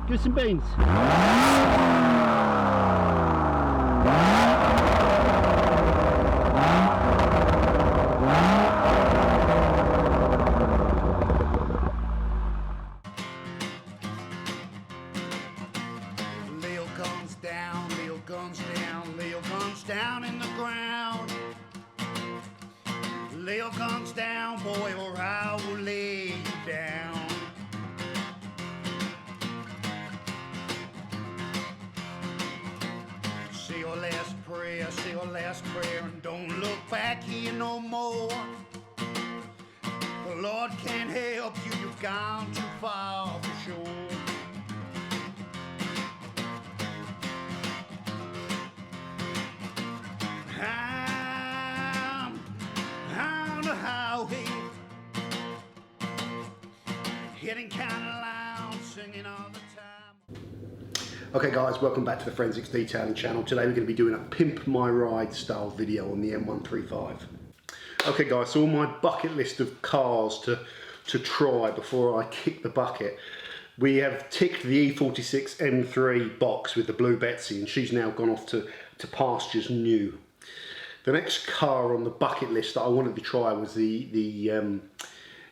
Give us some beans. Leo guns down, Leo guns down, Leo guns down in the ground. Leo guns down, boy, or I will lay you down. Say your last prayer, say your last prayer, and don't look back here no more. The Lord can't help you, you've gone too far for sure. I'm on the highway, hitting kinda loud, singing all the time. Okay guys, welcome back to the Forensics Detailing channel. Today we're going to be doing a Pimp My Ride style video on the M135. Okay guys, so on my bucket list of cars to try before I kick the bucket, we have ticked the E46 M3 box with the blue Betsy, and she's now gone off to pastures new. The next car on the bucket list that I wanted to try was the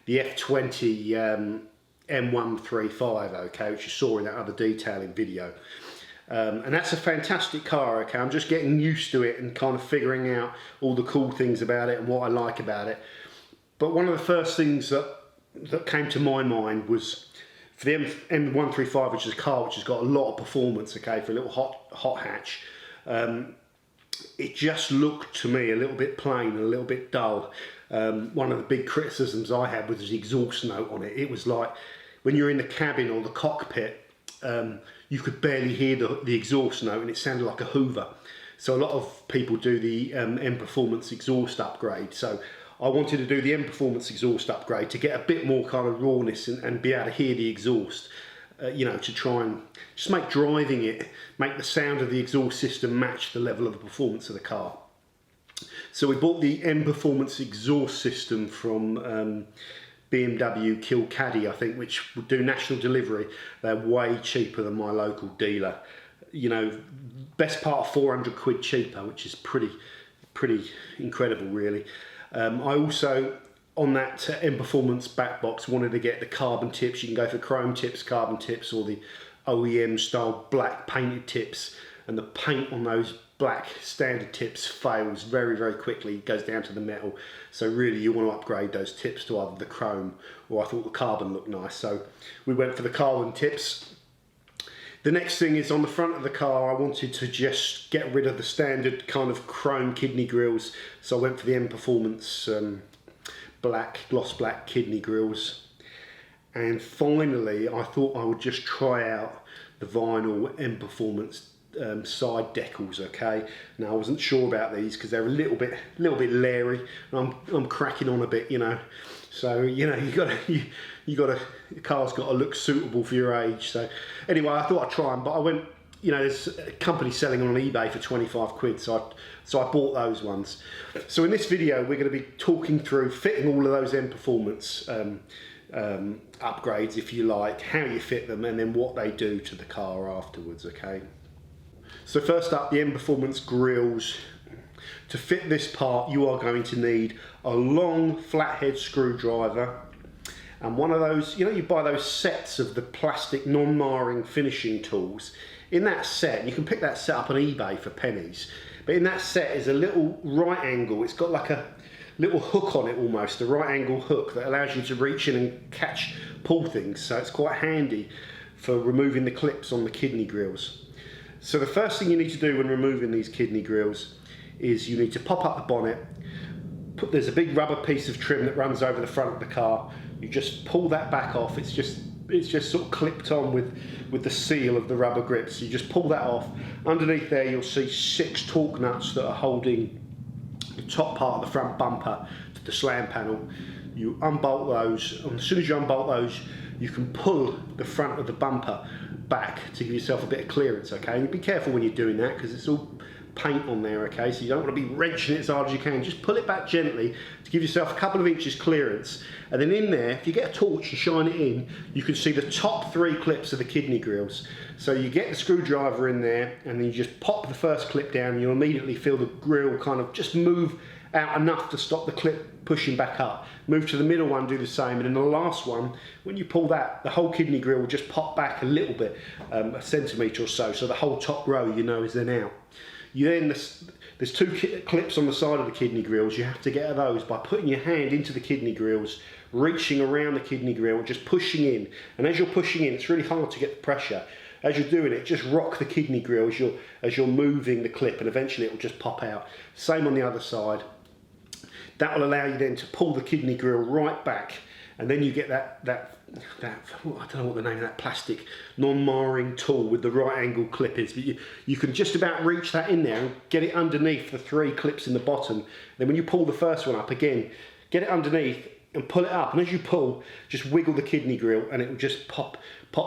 F20 M135, okay, which you saw in that other detailing video. And that's a fantastic car, okay. I'm just getting used to it and kind of figuring out all the cool things about it and what I like about it. But one of the first things that came to my mind was for the M135, which is a car which has got a lot of performance, okay, for a little hot hatch. It just looked to me a little bit plain and a little bit dull. One of the big criticisms I had was the exhaust note on it. It was like when you're in the cabin or the cockpit, you could barely hear the exhaust note, and it sounded like a Hoover. So a lot of people do the M Performance exhaust upgrade. So I wanted to do the M Performance exhaust upgrade to get a bit more kind of rawness and be able to hear the exhaust. You know, to try and just make driving it, make the sound of the exhaust system match the level of the performance of the car. So we bought the M Performance exhaust system from BMW Kilcaddy, I think, which would do national delivery. They're way cheaper than my local dealer. You know, best part of 400 quid cheaper, which is pretty incredible, really. I also, on that M Performance back box, wanted to get the carbon tips. You can go for chrome tips, carbon tips, or the OEM style black painted tips, and the paint on those black standard tips fails very quickly. It goes down to the metal, so really you want to upgrade those tips to either the chrome, or I thought the carbon looked nice, so we went for the carbon tips. The next thing is on the front of the car, I wanted to just get rid of the standard kind of chrome kidney grills, so I went for the M Performance gloss black kidney grills. And finally, I thought I would just try out the vinyl M Performance side decals, okay. Now I wasn't sure about these because they're a little bit leery. I'm cracking on a bit, you know. So you know, the car's got to look suitable for your age. So anyway, I thought I'd try them, but I went, you know, there's a company selling them on eBay for 25 quid, so I bought those ones. So in this video, we're going to be talking through fitting all of those M Performance upgrades, if you like, how you fit them, and then what they do to the car afterwards, okay. So first up, the M Performance grills. To fit this part, you are going to need a long flathead screwdriver, and one of those, you know, you buy those sets of the plastic non-marring finishing tools. In that set, you can pick that set up on eBay for pennies, but in that set is a little right angle. It's got like a little hook on it, almost a right angle hook that allows you to reach in and pull things, so it's quite handy for removing the clips on the kidney grills. So the first thing you need to do when removing these kidney grills is you need to pop up the bonnet. There's a big rubber piece of trim that runs over the front of the car. You just pull that back off. It's just sort of clipped on with the seal of the rubber grips. You just pull that off. Underneath there you'll see 6 torque nuts that are holding the top part of the front bumper to the slam panel. You unbolt those, and as soon as you unbolt those, you can pull the front of the bumper back to give yourself a bit of clearance, okay? And be careful when you're doing that, because it's all paint on there, okay? So you don't want to be wrenching it as hard as you can. Just pull it back gently to give yourself a couple of inches clearance. And then in there, if you get a torch and shine it in, you can see the top 3 clips of the kidney grills. So you get the screwdriver in there, and then you just pop the first clip down, and you'll immediately feel the grill kind of just move out enough to stop the clip pushing back up. Move to the middle one, do the same, and then the last one, when you pull that, the whole kidney grill will just pop back a little bit, a centimetre or so, so the whole top row, you know, is then out. You then, there's 2 clips on the side of the kidney grills. You have to get at those by putting your hand into the kidney grills, reaching around the kidney grill, just pushing in. And as you're pushing in, it's really hard to get the pressure. As you're doing it, just rock the kidney grill as you're moving the clip, and eventually it will just pop out. Same on the other side. That will allow you then to pull the kidney grill right back, and then you get that I don't know what the name of that plastic non-marring tool with the right angle clip is, but you can just about reach that in there and get it underneath the 3 clips in the bottom. Then when you pull the first one up again, get it underneath and pull it up, and as you pull, just wiggle the kidney grill, and it will just pop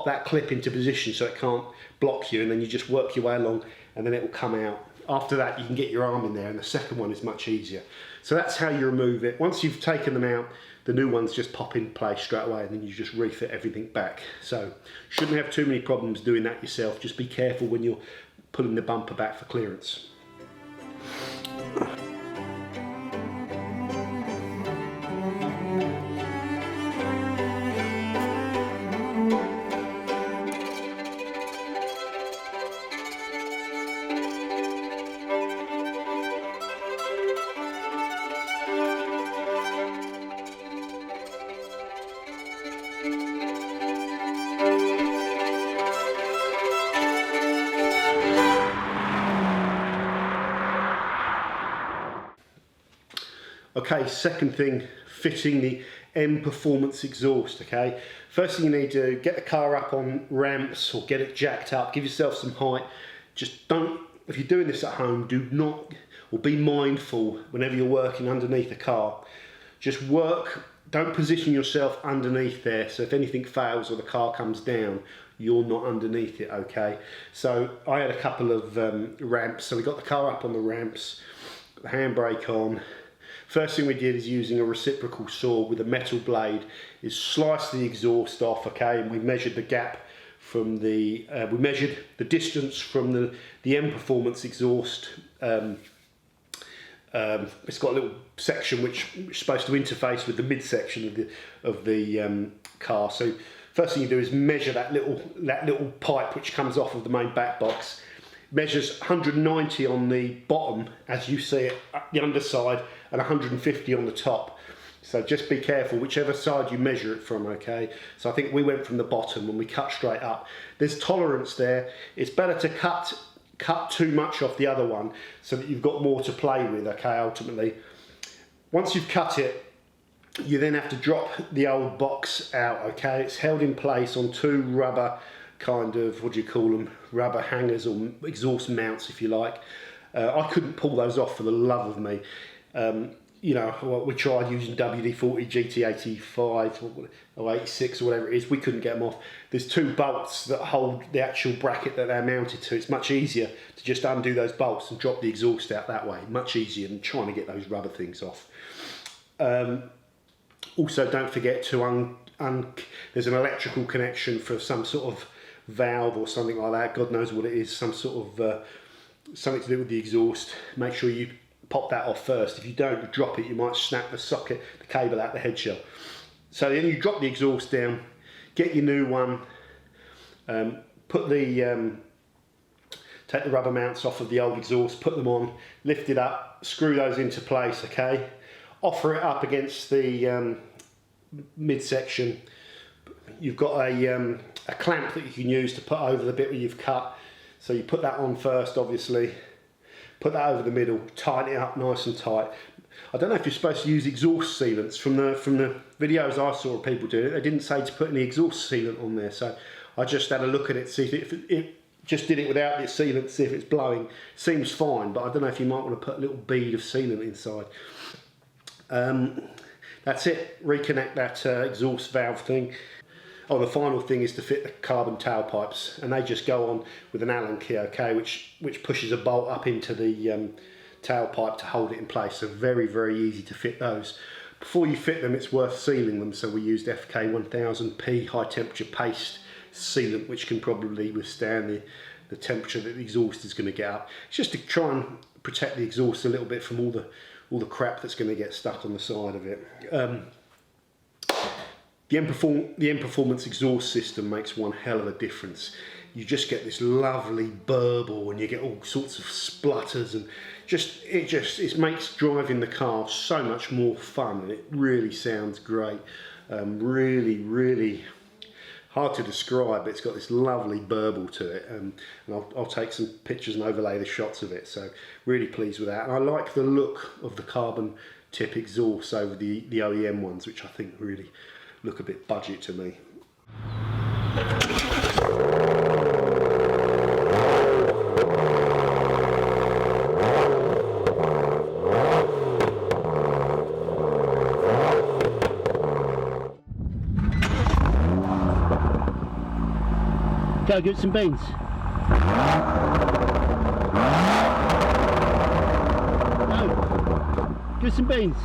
that clip into position so it can't block you, and then you just work your way along, and then it will come out. After that, you can get your arm in there, and the second one is much easier. So that's how you remove it. Once you've taken them out, the new ones just pop in place straight away, and then you just refit everything back. So shouldn't have too many problems doing that yourself. Just be careful when you're pulling the bumper back for clearance. Okay, second thing, fitting the M Performance exhaust, okay? First thing you need to do, get the car up on ramps or get it jacked up, give yourself some height. Just don't, if you're doing this at home, do not, or be mindful whenever you're working underneath a car. Just work, don't position yourself underneath there, so if anything fails or the car comes down, you're not underneath it, okay? So I had a couple of ramps, so we got the car up on the ramps, the handbrake on. First thing we did is using a reciprocal saw with a metal blade is slice the exhaust off, okay, and we measured the gap from the, we measured the distance from the M Performance exhaust. It's got a little section which is supposed to interface with the midsection of the car. So first thing you do is measure that little pipe which comes off of the main back box. Measures 190 on the bottom as you see it, the underside, and 150 on the top. So just be careful whichever side you measure it from, okay? So I think we went from the bottom when we cut straight up. There's tolerance there. It's better to cut too much off the other one so that you've got more to play with, okay, ultimately. Once you've cut it, you then have to drop the old box out, okay? It's held in place on 2 rubber kind of, what do you call them, rubber hangers or exhaust mounts if you like. I couldn't pull those off for the love of me. You know, we tried using WD-40, GT85 or 86 or whatever it is, we couldn't get them off. There's 2 bolts that hold the actual bracket that they're mounted to. It's much easier to just undo those bolts and drop the exhaust out that way. Much easier than trying to get those rubber things off. Also, don't forget to there's an electrical connection for some sort of valve or something like that. God knows what it is, some sort of something to do with the exhaust. Make sure you pop that off first. If you don't, you drop it, you might snap the socket, the cable out the head shell. So then you drop the exhaust down, get your new one, put the take the rubber mounts off of the old exhaust, put them on, lift it up, screw those into place, okay? Offer it up against the midsection. You've got a clamp that you can use to put over the bit where you've cut. So you put that on first, obviously. Put that over the middle, tighten it up nice and tight. I don't know if you're supposed to use exhaust sealants. From the videos I saw of people doing it, they didn't say to put any exhaust sealant on there. So I just had a look at it, see if it just did it without the sealant, see if it's blowing. Seems fine, but I don't know if you might want to put a little bead of sealant inside. That's it. Reconnect that exhaust valve thing. Oh, the final thing is to fit the carbon tailpipes, and they just go on with an Allen key, okay, which pushes a bolt up into the tailpipe to hold it in place. So very, very easy to fit those. Before you fit them, it's worth sealing them. So we used FK 1000P high temperature paste sealant, which can probably withstand the temperature that the exhaust is going to get up. It's just to try and protect the exhaust a little bit from all the crap that's going to get stuck on the side of it. The M Performance exhaust system makes one hell of a difference. You just get this lovely burble, and you get all sorts of splutters, and it makes driving the car so much more fun, and it really sounds great. Really hard to describe, but it's got this lovely burble to it, and I'll take some pictures and overlay the shots of it. So really pleased with that, and I like the look of the carbon tip exhaust over the OEM ones, which I think really look a bit budget to me. Go get some beans. Go. Get some beans.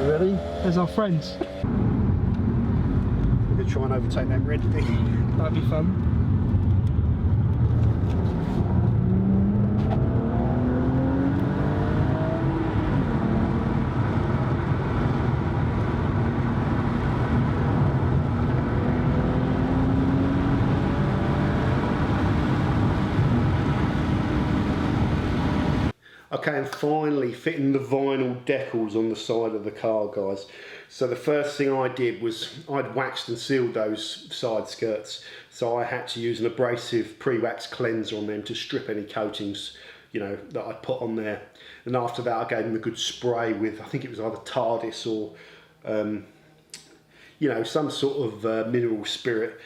Ready? There's our friends. We're going to try and overtake that red thing. That'd be fun. Okay, and finally fitting the vinyl decals on the side of the car, guys. So the first thing I did was I'd waxed and sealed those side skirts, so I had to use an abrasive pre-wax cleanser on them to strip any coatings, you know, that I'd put on there. And after that I gave them a good spray with, I think it was either TARDIS or you know, some sort of mineral spirit,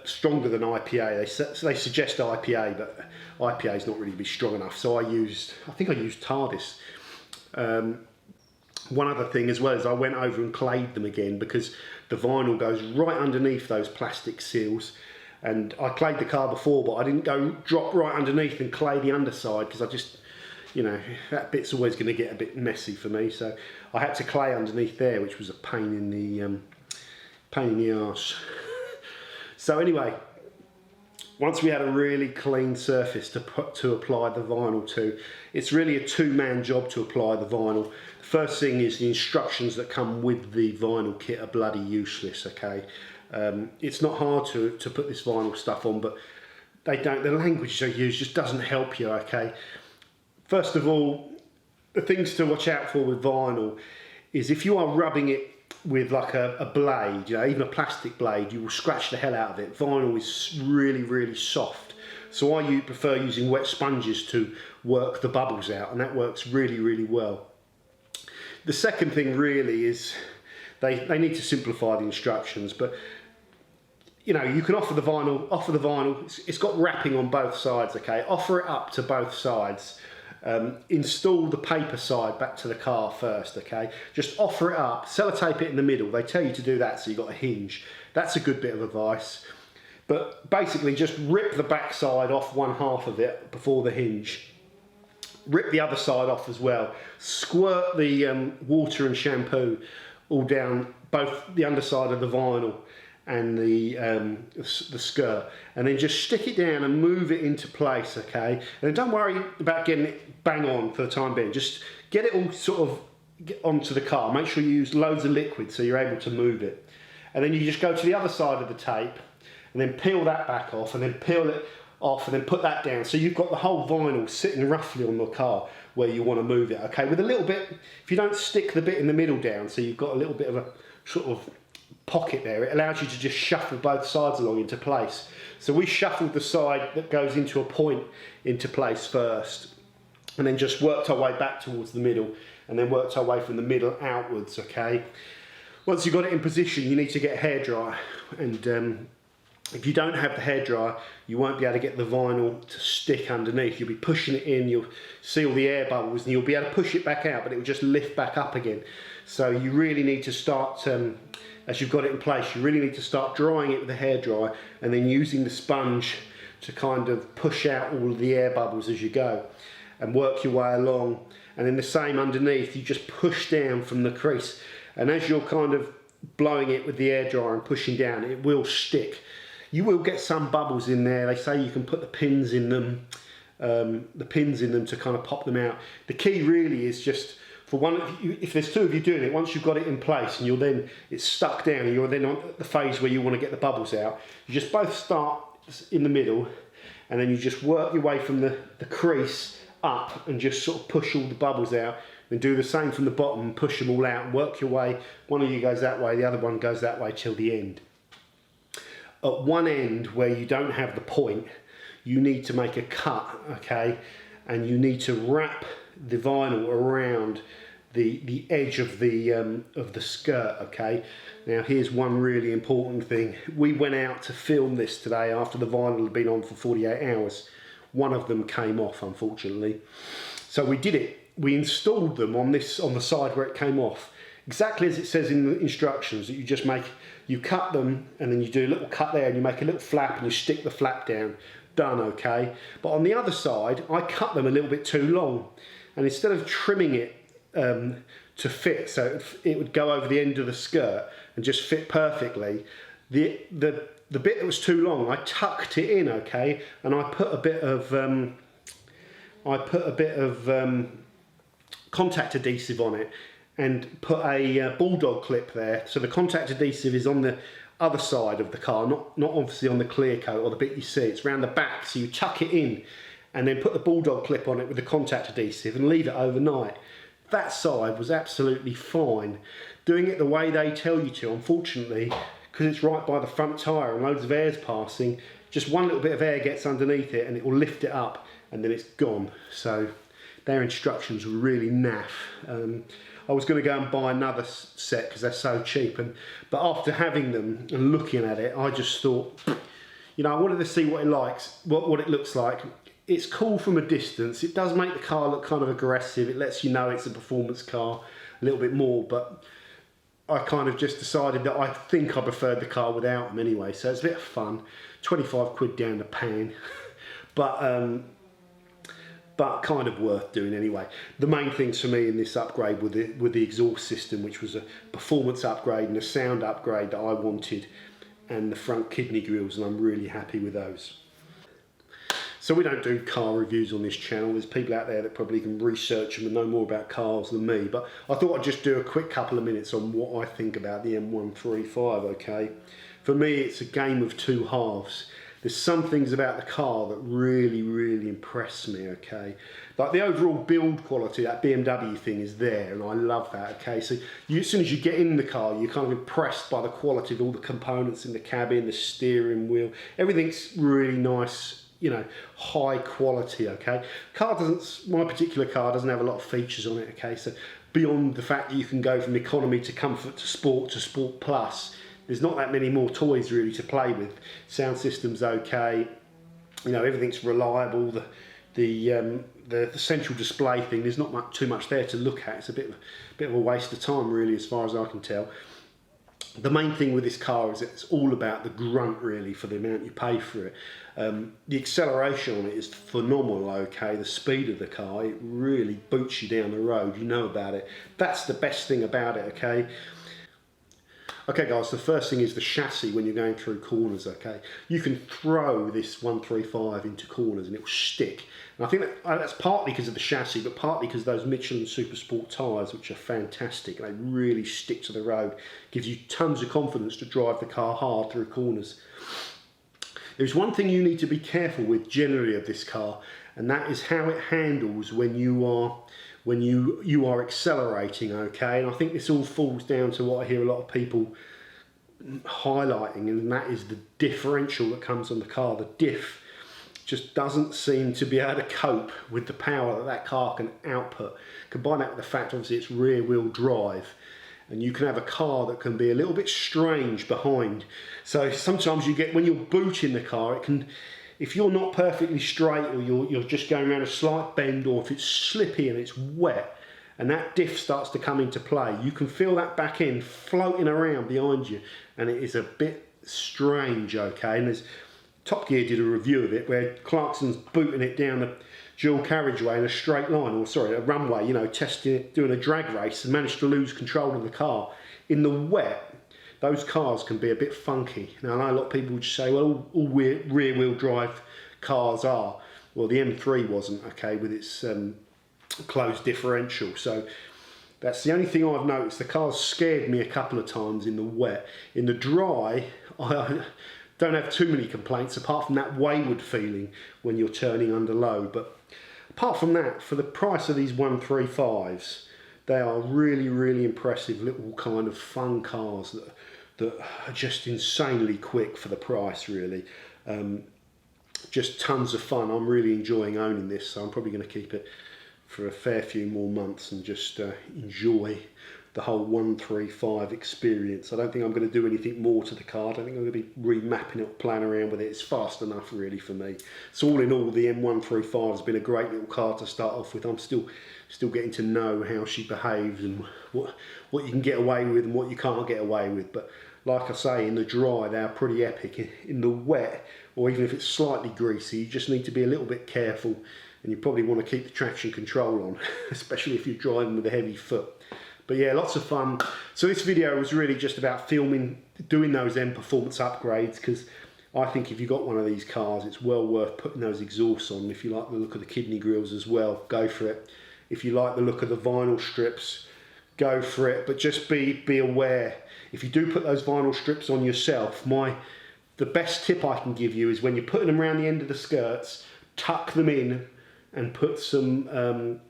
stronger than IPA. They suggest IPA, but IPA is not really be strong enough. So I think I used TARDIS. One other thing as well is I went over and clayed them again, because the vinyl goes right underneath those plastic seals. And I clayed the car before, but I didn't go drop right underneath and clay the underside, because I just, you know, that bit's always going to get a bit messy for me. So I had to clay underneath there, which was a pain in the arse. So anyway, once we had a really clean surface to apply the vinyl to, it's really a two-man job to apply the vinyl. The first thing is the instructions that come with the vinyl kit are bloody useless, okay? It's not hard to put this vinyl stuff on, but the language they use just doesn't help you, okay? First of all, the things to watch out for with vinyl is if you are rubbing it with like a blade, you know, even a plastic blade, you will scratch the hell out of it. Vinyl is really, really soft. So I prefer using wet sponges to work the bubbles out, and that works really, really well. The second thing really is they need to simplify the instructions, but you know, you can offer the vinyl, it's got wrapping on both sides, okay? Offer it up to both sides. Install the paper side back to the car first, okay? Just offer it up, sellotape it in the middle. They tell you to do that so you've got a hinge. That's a good bit of advice. But basically just rip the back side off one half of it before the hinge. Rip the other side off as well. Squirt the water and shampoo all down both the underside of the vinyl and the skirt, and then just stick it down and move it into place, okay? And don't worry about getting it bang on for the time being. Just get it all sort of onto the car. Make sure you use loads of liquid so you're able to move it. And then you just go to the other side of the tape and then peel that back off, and then peel it off, and then put that down. So you've got the whole vinyl sitting roughly on the car where you want to move it, okay? With a little bit, if you don't stick the bit in the middle down, so you've got a little bit of a sort of pocket there, it allows you to just shuffle both sides along into place. So we shuffled the side that goes into a point into place first, and then just worked our way back towards the middle, and then worked our way from the middle outwards, okay? Once you've got it in position, you need to get a hairdryer, and if you don't have the hairdryer, you won't be able to get the vinyl to stick underneath. You'll be pushing it in, you'll see all the air bubbles, and you'll be able to push it back out, but it will just lift back up again. So you really need to start, as you've got it in place, you really need to start drying it with a hairdryer, and then using the sponge to kind of push out all of the air bubbles as you go, and work your way along. And then the same underneath, you just push down from the crease, and as you're kind of blowing it with the hairdryer and pushing down, it will stick. You will get some bubbles in there. They say you can put the pins in them to kind of pop them out. The key really is just for one, if there's two of you doing it, once you've got it in place and it's stuck down and you're then on the phase where you want to get the bubbles out, you just both start in the middle, and then you just work your way from the crease up and just sort of push all the bubbles out. Then do the same from the bottom and push them all out and work your way. One of you goes that way, the other one goes that way till the end. At one end where you don't have the point, you need to make a cut, okay? And you need to wrap the vinyl around the edge of the skirt, okay? Now here's one really important thing. We went out to film this today after the vinyl had been on for 48 hours. One of them came off, unfortunately. So we did it. We installed them on the side where it came off, exactly as it says in the instructions, that you cut them and then you do a little cut there and you make a little flap and you stick the flap down. Done, okay? But on the other side, I cut them a little bit too long, and instead of trimming it to fit so it would go over the end of the skirt and just fit perfectly, the bit that was too long, I tucked it in, okay? And I put a bit of contact adhesive on it and put a bulldog clip there. So the contact adhesive is on the other side of the car, not obviously on the clear coat or the bit you see. It's around the back, so you tuck it in and then put the bulldog clip on it with the contact adhesive and leave it overnight. That side was absolutely fine. Doing it the way they tell you to, unfortunately, because it's right by the front tyre and loads of air's passing, just one little bit of air gets underneath it and it will lift it up and then it's gone. So their instructions were really naff. I was going to go and buy another set because they're so cheap, but after having them and looking at it, I just thought, you know, I wanted to see what it looks like. It's cool from a distance. It does make the car look kind of aggressive. It lets you know it's a performance car a little bit more, but I kind of just decided that I think I preferred the car without them anyway, so it's a bit of fun. 25 quid down the pan. But but kind of worth doing anyway. The main things for me in this upgrade were the exhaust system, which was a performance upgrade and a sound upgrade that I wanted, and the front kidney grills, and I'm really happy with those. So we don't do car reviews on this channel. There's people out there that probably can research them and know more about cars than me, but I thought I'd just do a quick couple of minutes on what I think about the M135, okay? For me, it's a game of two halves. There's some things about the car that really, really impress me, okay? Like the overall build quality, that BMW thing is there, and I love that, okay? So as soon as you get in the car, you're kind of impressed by the quality of all the components in the cabin, the steering wheel. Everything's really nice, you know, high quality, okay? My particular car doesn't have a lot of features on it, okay? So beyond the fact that you can go from economy to comfort to sport plus, there's not that many more toys really to play with. Sound system's okay, you know, everything's reliable. The central display thing, there's not too much there to look at. It's a bit of a waste of time really, as far as I can tell. The main thing with this car is it's all about the grunt really, for the amount you pay for it. The acceleration on it is phenomenal, okay? The speed of the car, it really boots you down the road, you know about it. That's the best thing about it, okay? Okay guys, the first thing is the chassis when you're going through corners, okay? You can throw this 135 into corners and it will stick. And I think that's partly because of the chassis, but partly because those Michelin Super Sport tyres, which are fantastic. They really stick to the road. Gives you tons of confidence to drive the car hard through corners. There's one thing you need to be careful with generally of this car, and that is how it handles when you are accelerating, okay? And I think this all falls down to what I hear a lot of people highlighting, and that is the differential that comes on the car. The diff just doesn't seem to be able to cope with the power that car can output. Combine that with the fact, obviously, it's rear wheel drive, and you can have a car that can be a little bit strange behind. So sometimes you get, when you're booting the car, it can, if you're not perfectly straight, or you're just going around a slight bend, or if it's slippy and it's wet and that diff starts to come into play, you can feel that back end floating around behind you, and it is a bit strange, okay? And there's Top Gear did a review of it where Clarkson's booting it down a dual carriageway in a straight line, or sorry, a runway, you know, testing it, doing a drag race, and managed to lose control of the car. In the wet, those cars can be a bit funky. Now, I know a lot of people would say, well, all rear-wheel drive cars are. Well, the M3 wasn't, okay, with its closed differential. So that's the only thing I've noticed. The car's scared me a couple of times in the wet. In the dry, I don't have too many complaints, apart from that wayward feeling when you're turning under load. But apart from that, for the price of these 135s, they are really, really impressive little kind of fun cars that are just insanely quick for the price, really. Just tons of fun. I'm really enjoying owning this, so I'm probably going to keep it for a fair few more months and just enjoy the whole 135 experience. I don't think I'm going to do anything more to the car. I don't think I'm going to be remapping it, playing around with it. It's fast enough really for me. So all in all, the M135 has been a great little car to start off with. I'm still getting to know how she behaves and what you can get away with and what you can't get away with. But like I say, in the dry, they're pretty epic. In the wet, or even if it's slightly greasy, you just need to be a little bit careful, and you probably want to keep the traction control on, especially if you're driving with a heavy foot. But yeah, lots of fun. So this video was really just about doing those M performance upgrades, because I think if you've got one of these cars, it's well worth putting those exhausts on. If you like the look of the kidney grills as well, go for it. If you like the look of the vinyl strips, go for it. But just be aware, if you do put those vinyl strips on yourself, the best tip I can give you is when you're putting them around the end of the skirts, tuck them in and put some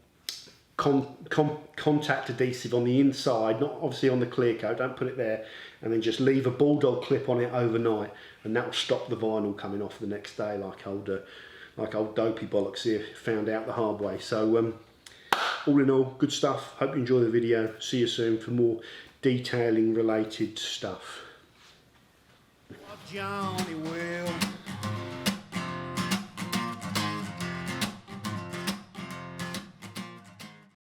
contact adhesive on the inside, not obviously on the clear coat, don't put it there, and then just leave a bulldog clip on it overnight, and that will stop the vinyl coming off the next day, like old dopey bollocks here found out the hard way. So all in all, good stuff. Hope you enjoy the video. See you soon for more detailing related stuff. Johnny will